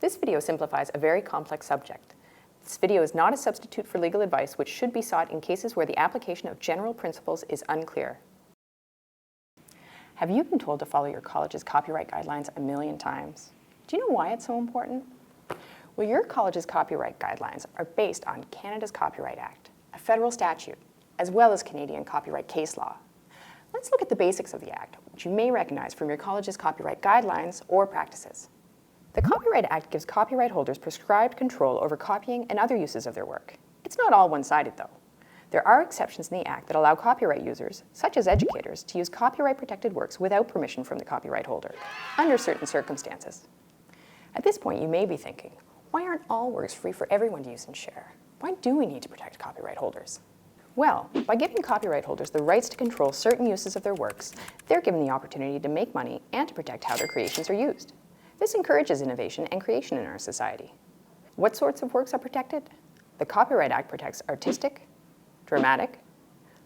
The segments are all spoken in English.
This video simplifies a very complex subject. This video is not a substitute for legal advice, which should be sought in cases where the application of general principles is unclear. Have you been told to follow your college's copyright guidelines a million times? Do you know why it's so important? Well, your college's copyright guidelines are based on Canada's Copyright Act, a federal statute, as well as Canadian copyright case law. Let's look at the basics of the Act, which you may recognize from your college's copyright guidelines or practices. The Copyright Act gives copyright holders prescribed control over copying and other uses of their work. It's not all one-sided, though. There are exceptions in the Act that allow copyright users, such as educators, to use copyright-protected works without permission from the copyright holder, under certain circumstances. At this point, you may be thinking, why aren't all works free for everyone to use and share? Why do we need to protect copyright holders? Well, by giving copyright holders the rights to control certain uses of their works, they're given the opportunity to make money and to protect how their creations are used. This encourages innovation and creation in our society. What sorts of works are protected? The Copyright Act protects artistic, dramatic,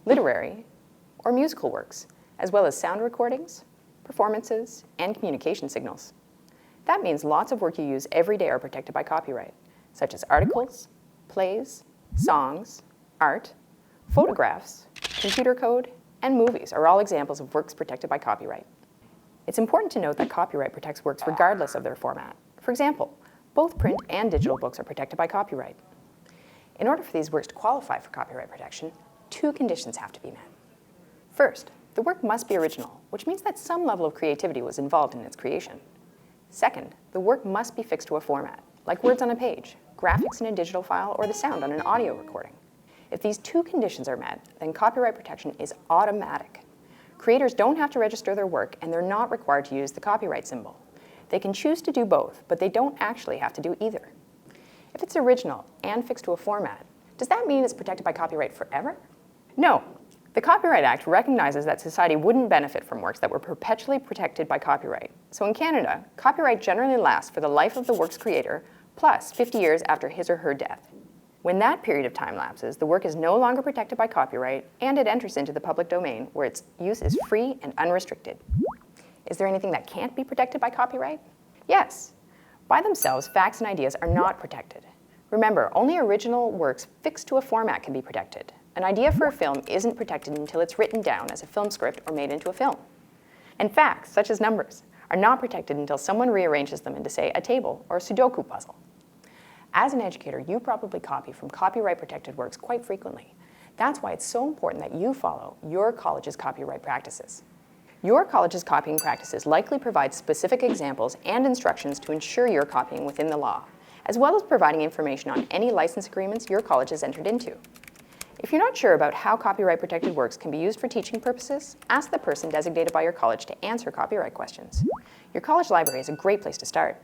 literary, or musical works, as well as sound recordings, performances, and communication signals. That means lots of work you use every day are protected by copyright, such as articles, plays, songs, art, photographs, computer code, and movies are all examples of works protected by copyright. It's important to note that copyright protects works regardless of their format. For example, both print and digital books are protected by copyright. In order for these works to qualify for copyright protection, two conditions have to be met. First, the work must be original, which means that some level of creativity was involved in its creation. Second, the work must be fixed to a format, like words on a page, graphics in a digital file, or the sound on an audio recording. If these two conditions are met, then copyright protection is automatic. Creators don't have to register their work, and they're not required to use the copyright symbol. They can choose to do both, but they don't actually have to do either. If it's original and fixed to a format, does that mean it's protected by copyright forever? No. The Copyright Act recognizes that society wouldn't benefit from works that were perpetually protected by copyright. So in Canada, copyright generally lasts for the life of the work's creator, plus 50 years after his or her death. When that period of time lapses, the work is no longer protected by copyright, and it enters into the public domain, where its use is free and unrestricted. Is there anything that can't be protected by copyright? Yes. By themselves, facts and ideas are not protected. Remember, only original works fixed to a format can be protected. An idea for a film isn't protected until it's written down as a film script or made into a film. And facts, such as numbers, are not protected until someone rearranges them into, say, a table or a Sudoku puzzle. As an educator, you probably copy from copyright-protected works quite frequently. That's why it's so important that you follow your college's copyright practices. Your college's copying practices likely provide specific examples and instructions to ensure you're copying within the law, as well as providing information on any license agreements your college has entered into. If you're not sure about how copyright-protected works can be used for teaching purposes, ask the person designated by your college to answer copyright questions. Your college library is a great place to start.